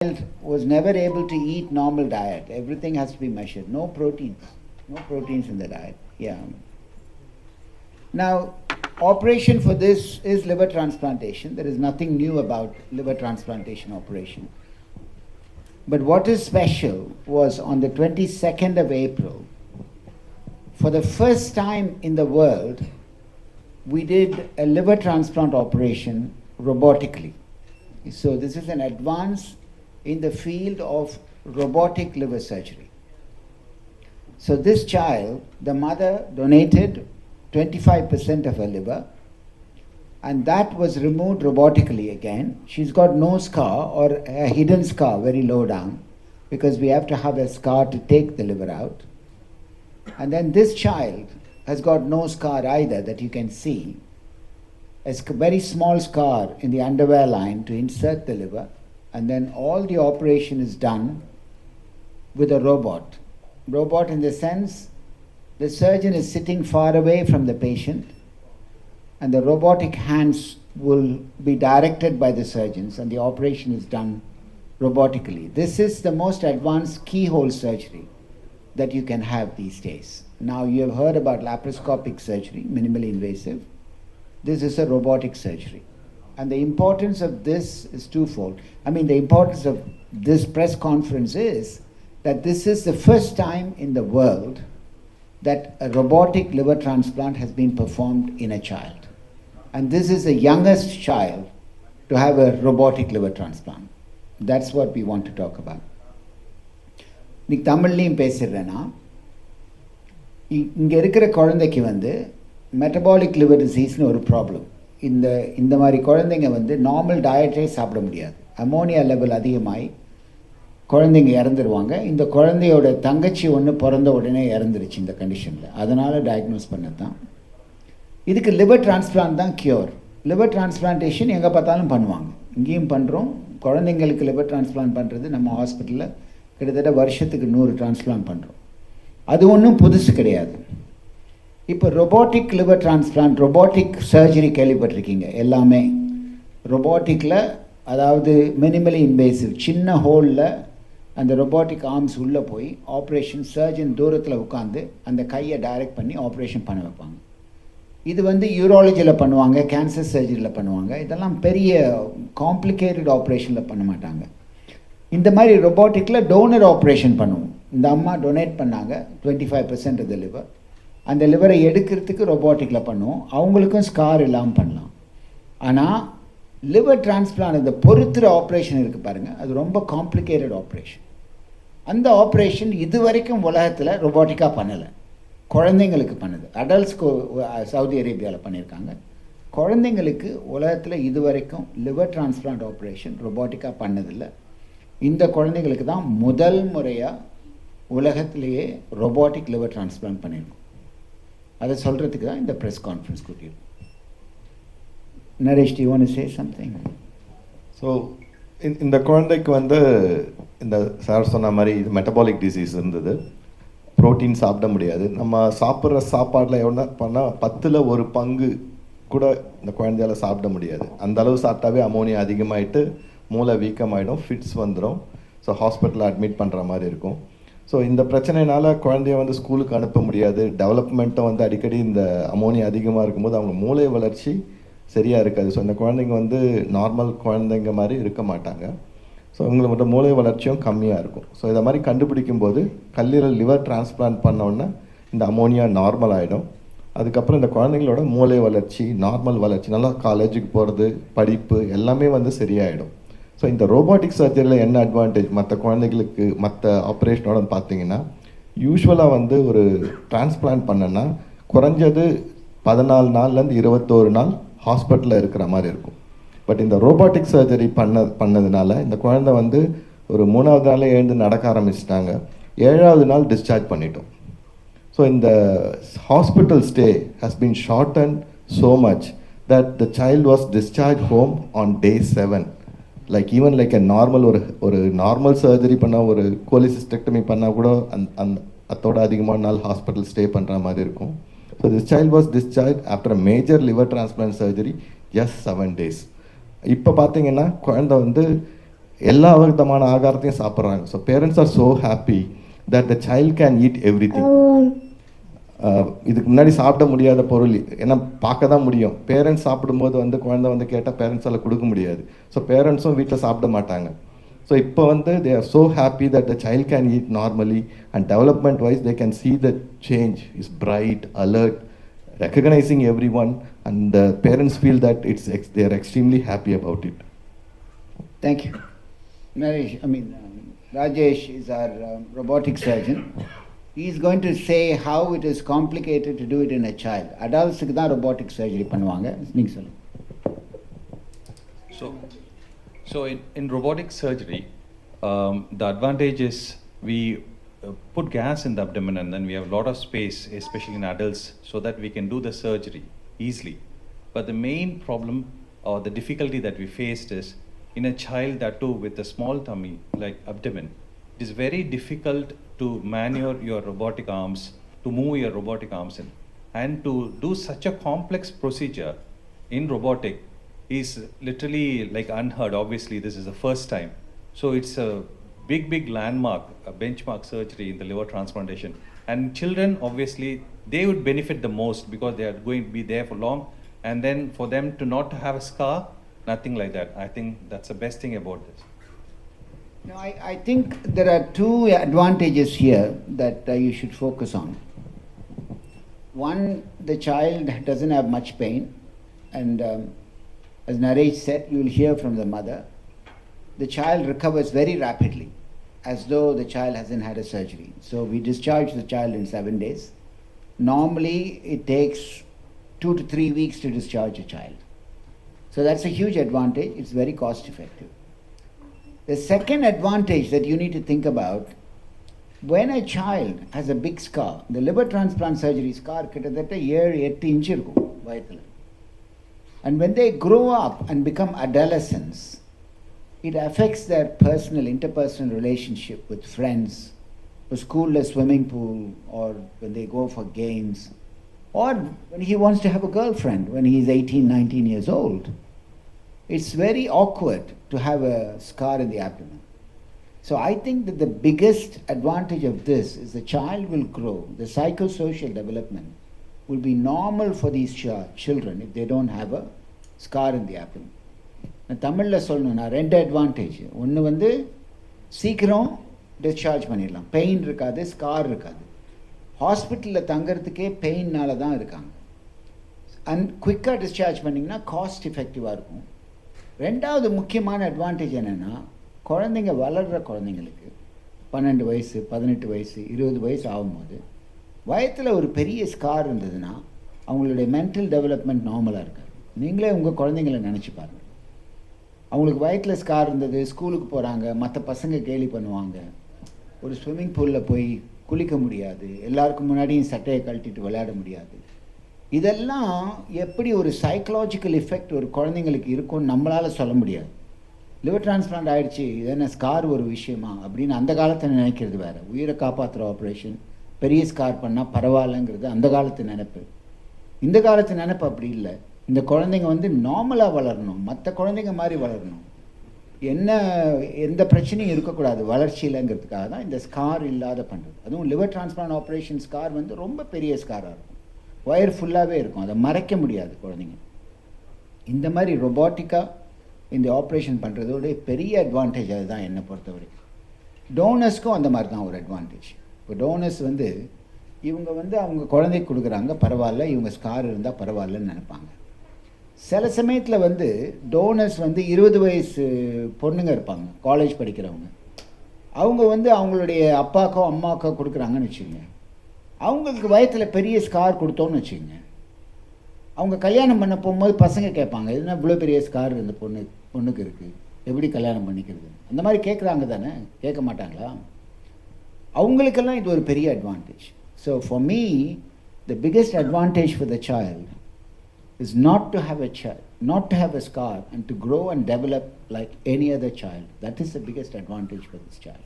was never able to eat normal diet. Everything has to be measured. No proteins in the diet. Yeah. Now, operation for this is liver transplantation. There is nothing new about liver transplantation operation. But what is special was on the 22nd of April, for the first time in the world, we did a liver transplant operation robotically. So this is an advance in the field of robotic liver surgery. So this child, the mother donated 25% of her liver, and that was removed robotically again. She's got no scar or a hidden scar very low down, because we have to have a scar to take the liver out. And then this child has got no scar either that you can see. A very small scar in the underwear line to insert the liver, and then all the operation is done with a robot. Robot in the sense, the surgeon is sitting far away from the patient, and the robotic hands will be directed by the surgeons, and the operation is done robotically. This is the most advanced keyhole surgery that you can have these days. Now you have heard about laparoscopic surgery, minimally invasive. This is a robotic surgery. And the importance of this is twofold. The importance of this press conference is that this is the first time in the world that a robotic liver transplant has been performed in a child. And this is the youngest child to have a robotic liver transplant. That's what we want to talk about. இன்னைக்கு தமிழ்லையும் பேசிடுறேன்னா, இங்கே இருக்கிற குழந்தைக்கு metabolic liver டிசீஸ்னு ஒரு problem. இந்த மாதிரி குழந்தைங்க normal டயட்டே சாப்பிட முடியாது. அமோனியா லெவல் அதிகமாகி குழந்தைங்க இறந்துருவாங்க. இந்த குழந்தையோட தங்கச்சி ஒன்று பிறந்த உடனே இறந்துருச்சு இந்த கண்டிஷனில். அதனால் டயக்னோஸ் பண்ணதான். இதுக்கு லிவர் டிரான்ஸ்பிளான்ட் தான் க்யூர். லிவர் டிரான்ஸ்பிளான்டேஷன் எங்கே பார்த்தாலும் பண்ணுவாங்க. இங்கேயும் பண்ணுறோம். குழந்தைங்களுக்கு லிவர் டிரான்ஸ்பிளான்ட் பண்ணுறது நம்ம ஹாஸ்பிட்டலில் கிட்டத்தட்ட வருஷத்துக்கு 100 டிரான்ஸ்பிளான்ட் பண்ணுறோம். அது ஒன்றும் புதுசு கிடையாது. இப்போ robotic liver transplant, robotic surgery கேள்விப்பட்டிருக்கீங்க எல்லாமே. ரொபாட்டிக்கில், அதாவது மினிமலி இன்வேசிவ், சின்ன ஹோலில் அந்த ரொபாட்டிக் ஆர்ம்ஸ் உள்ளே போய் ஆப்ரேஷன், சர்ஜன் தூரத்தில் உட்காந்து அந்த கையை டைரக்ட் பண்ணி ஆப்ரேஷன் பண்ண வைப்பாங்க. இது யூராலஜியில் பண்ணுவாங்க, கேன்சர் சர்ஜரியில் பண்ணுவாங்க. இதெல்லாம் பெரிய காம்ப்ளிகேட்டட் ஆப்ரேஷனில் பண்ண மாட்டாங்க. இந்த மாதிரி ரொபாட்டிக்கில் டோனர் ஆப்ரேஷன் பண்ணுவோம். இந்த அம்மா டொனேட் பண்ணாங்க 25% ஆஃப் த லிவர். அந்த லிவரை எடுக்கிறதுக்கு ரொபாட்டிக்கில் பண்ணுவோம். அவங்களுக்கும் ஸ்கார் இல்லாமல் பண்ணலாம். ஆனால் லிவர் டிரான்ஸ்பிளான்ட், இந்த பொறுத்துற ஆப்ரேஷன் இருக்குது பாருங்கள், அது ரொம்ப காம்ப்ளிகேட்டட் ஆப்ரேஷன். அந்த ஆப்ரேஷன் இது வரைக்கும் உலகத்தில் ரொபாட்டிக்காக பண்ணலை. குழந்தைங்களுக்கு பண்ணுது. அடல்ட்ஸ்க்கு சவுதி அரேபியாவில் பண்ணியிருக்காங்க. குழந்தைங்களுக்கு உலகத்தில் இது வரைக்கும் லிவர் டிரான்ஸ்பிளான்ட் ஆப்ரேஷன் ரொபாட்டிக்காக பண்ணதில்லை. இந்த குழந்தைங்களுக்கு தான் முதல் முறையாக உலகத்திலேயே ரொபாட்டிக் லிவர் டிரான்ஸ்பிளான்ட் பண்ணியிருக்கோம். அதை சொல்கிறதுக்கு தான் இந்த ப்ரெஸ் கான்ஃபரன்ஸ் கூட்டியிருக்கோம். Naresh, do you want to say something? So இந்த குழந்தைக்கு இந்த சார் சொன்ன மாதிரி இது மெட்டபாலிக் டிசீஸ் இருந்தது. ப்ரோட்டீன் சாப்பிட முடியாது. நம்ம சாப்பிட்ற சாப்பாடில் எவ்வளோ பண்ணால் 10ல் 1 பங்கு கூட இந்த குழந்தையால் சாப்பிட முடியாது. அந்த அளவு சாப்பிட்டாவே அமோனியா அதிகமாகிட்டு மூளை வீக்கமாகிடும், ஃபிட்ஸ் வந்துடும். ஸோ ஹாஸ்பிட்டலில் அட்மிட் பண்ணுற மாதிரி இருக்கும். ஸோ இந்த பிரச்சனைனால குழந்தைய ஸ்கூலுக்கு அனுப்ப முடியாது. டெவலப்மெண்ட்டை அடிக்கடி இந்த அமோனியா அதிகமாக இருக்கும்போது அவங்க மூளை வளர்ச்சி சரியாக இருக்காது. ஸோ இந்த குழந்தைங்க நார்மல் குழந்தைங்க மாதிரி இருக்க மாட்டாங்க. ஸோ இவங்களோட மூளை வளர்ச்சியும் கம்மியாக இருக்கும். ஸோ இதை மாதிரி கண்டுபிடிக்கும்போது கல்லீரல் லிவர் டிரான்ஸ்பிளான்ட் பண்ணோன்னே இந்த அமோனியா நார்மல் ஆகிடும். அதுக்கப்புறம் இந்த குழந்தைங்களோட மூளை வளர்ச்சி, நார்மல் வளர்ச்சி, நல்லா காலேஜுக்கு போகிறது, படிப்பு எல்லாமே சரியாயிடும். ஸோ இந்த ரோபாட்டிக் சர்ஜரியில் என்ன அட்வான்டேஜ் மற்ற குழந்தைகளுக்கு மற்ற ஆப்ரேஷனோட பார்த்தீங்கன்னா, யூஸ்வலாக ஒரு டிரான்ஸ்பிளான்ட் பண்ணனா குறைஞ்சது 14 நாள்லேருந்து 21 நாள் ஹாஸ்பிட்டலில் இருக்கிற மாதிரி இருக்கும். பட் இந்த ரோபாட்டிக் சர்ஜரி பண்ணதுனால இந்த குழந்தை ஒரு 3வது நாளே எழுந்து நடக்க ஆரம்பிச்சிட்டாங்க. 7வது நாள் டிஸ்சார்ஜ் பண்ணிட்டோம். ஸோ இந்த hospital stay has been shorten so much that the child was discharge home on day 7. Even a normal ஒரு நார்மல் சர்ஜரி பண்ணால், ஒரு கோலிசிஸ்டெக்டமி பண்ணால் கூட அதோட அதிகமான நாள் ஹாஸ்பிட்டல் ஸ்டே பண்ணுற மாதிரி இருக்கும். So this child was discharge after a major liver transplant surgery just 7 days. இப்போ பார்த்தீங்கன்னா குழந்தை எல்லா விதமான ஆகாரத்தையும் சாப்பிட்றாங்க. So parents are so happy that the child can eat everything. இதுக்கு முன்னாடி சாப்பிட முடியாத பொருள், ஏன்னா பார்க்க தான் முடியும். பேரண்ட்ஸ் சாப்பிடும்போது வந்து குழந்தை வந்து கேட்டால் பேரண்ட்ஸால் கொடுக்க முடியாது. ஸோ பேரண்ட்ஸும் வீட்டில் சாப்பிட மாட்டாங்க. ஸோ இப்போ வந்து they are so happy that the child can eat normally and development wise they can see the change is bright, alert, recognizing everyone, and the parents feel that they are extremely happy about it. Thank you. Rajesh is our robotic surgeon. He is going to say how it is complicated to do it in a child. Adults ku dhaan robotic surgery பண்ணுவாங்க. நீங்க சொல்லுங்க. So in robotic surgery, the advantage is we put gas in the abdomen and then we have a lot of space, especially in adults, so that we can do the surgery easily. But the main problem or the difficulty that we faced is in a child, that too with a small tummy like abdomen, it is very difficult to maneuver your robotic arms, to move your robotic arms in. And to do such a complex procedure in robotic is literally like unheard. Obviously, this is the first time. So it's a big landmark, a benchmark surgery in the liver transplantation. And children, obviously, they would benefit the most because they are going to be there for long. And then for them to not have a scar, nothing like that. I think that's the best thing about this. No, I think there are two advantages here that you should focus on. One, the child doesn't have much pain, and as Naresh said, you will hear from the mother, the child recovers very rapidly, as though the child hasn't had a surgery. So we discharge the child in 7 days. Normally, it takes 2 to 3 weeks to discharge a child. So that's a huge advantage. It's very cost effective. The second advantage that you need to think about, when a child has a big scar, the liver transplant surgery scar கிட்டத்தட்ட 7-8 inch இருக்கும் வயித்துல. And when they grow up and become adolescents, it affects their interpersonal relationship with friends, a school swimming pool, or when they go for games, or when he wants to have a girlfriend when he is 18-19 years old. It's very awkward to have a scar in the abdomen. So I think that the biggest advantage of this is the child will grow, the psychosocial development will be normal for these children if they don't have a scar in the abdomen. நான் தமிழில் சொல்லணும்னா 2 advantage. ஒன்று வந்து சீக்கிரம் discharge பண்ணிடலாம், pain இருக்காது, scar இருக்காது. ஹாஸ்பிட்டலில் தங்கிறதுக்கே பெயின்னால தான் இருக்காங்க. அண்ட் குயிக்காக டிஸ்சார்ஜ் பண்ணிங்கன்னா காஸ்ட் எஃபெக்டிவாக இருக்கும். ரெண்டாவது முக்கியமான அட்வான்டேஜ் என்னென்னா, குழந்தைங்க வளர்கிற குழந்தைங்களுக்கு 12 வயசு 18 வயசு 20 வயசு ஆகும்போது வயத்தில் ஒரு பெரிய ஸ்கார் இருந்ததுன்னா அவங்களுடைய மென்டல் டெவலப்மெண்ட் நார்மலாக இருக்காது. நீங்களே உங்கள் குழந்தைங்களை நினச்சி பாருங்கள். அவங்களுக்கு வயிற்றில் ஸ்கார் இருந்தது, ஸ்கூலுக்கு போகிறாங்க, மற்ற பசங்க கேலி பண்ணுவாங்க, ஒரு ஸ்விம்மிங் பூலில் போய் குளிக்க முடியாது, எல்லாருக்கும் முன்னாடியும் சட்டையை கழட்டிட்டு விளையாட முடியாது. இதெல்லாம் எப்படி ஒரு சைக்கலாஜிக்கல் எஃபெக்ட் ஒரு குழந்தைங்களுக்கு இருக்கும்னு நம்மளால் சொல்ல முடியாது. லிவர் டிரான்ஸ்பிளான்ட் ஆகிடுச்சு, இதென்ன ஸ்கார் ஒரு விஷயமா அப்படின்னு அந்த காலத்தில் நினைக்கிறது வேறு. உயிரை காப்பாற்றுற ஆப்ரேஷன், பெரிய ஸ்கார் பண்ணால் பரவாயில்லைங்கிறது அந்த காலத்து நினைப்பு. இந்த காலத்து நினைப்பு அப்படி இல்லை. இந்த குழந்தைங்க வந்து நார்மலாக வளரணும், மற்ற குழந்தைங்க மாதிரி வளரணும், எந்த பிரச்சனையும் இருக்கக்கூடாது வளர்ச்சியிலங்கிறதுக்காக தான் இந்த ஸ்கார் இல்லாத பண்ணுறது. அதுவும் லிவர் டிரான்ஸ்பிளான்ட் ஆப்ரேஷன் ஸ்கார் வந்து ரொம்ப பெரிய ஸ்காராக இருக்கும், ஒயர் ஃபுல்லாகவே இருக்கும், அதை மறைக்க முடியாது குழந்தைங்க. இந்த மாதிரி ரொபாட்டிக்காக இந்த ஆப்ரேஷன் பண்ணுறதோட பெரிய அட்வான்டேஜ் அதுதான் என்னை பொறுத்தவரைக்கும். டோனர்ஸ்க்கும் அந்த மாதிரி தான் ஒரு அட்வான்டேஜ். இப்போ டோனர்ஸ் வந்து இவங்க வந்து அவங்க குழந்தைக்கு கொடுக்குறாங்க, பரவாயில்ல, இவங்க ஸ்கார் இருந்தால் பரவாயில்லன்னு நினைப்பாங்க. சில சமயத்தில் வந்து டோனர்ஸ் வந்து 20 வயசு பொண்ணுங்க இருப்பாங்க, காலேஜ் படிக்கிறவங்க. அவங்க வந்து அவங்களுடைய அப்பாக்கோ அம்மாக்கோ கொடுக்குறாங்கன்னு வச்சுக்கோங்க. அவங்களுக்கு வயத்தில் பெரிய ஸ்கார் கொடுத்தோன்னு வச்சுக்கோங்க. அவங்க கல்யாணம் பண்ண போகும்போது பசங்க கேட்பாங்க, எதுனா இவ்வளோ பெரிய ஸ்கார் இந்த பொண்ணுக்கு இருக்குது, எப்படி கல்யாணம் பண்ணிக்கிறது, அந்த மாதிரி கேட்குறாங்க தானே, கேட்க மாட்டாங்களா? அவங்களுக்கெல்லாம் இது ஒரு பெரிய advantage. So for me the biggest advantage for the child is not to have a scar and to grow and develop like any other child. That is the biggest advantage for this child.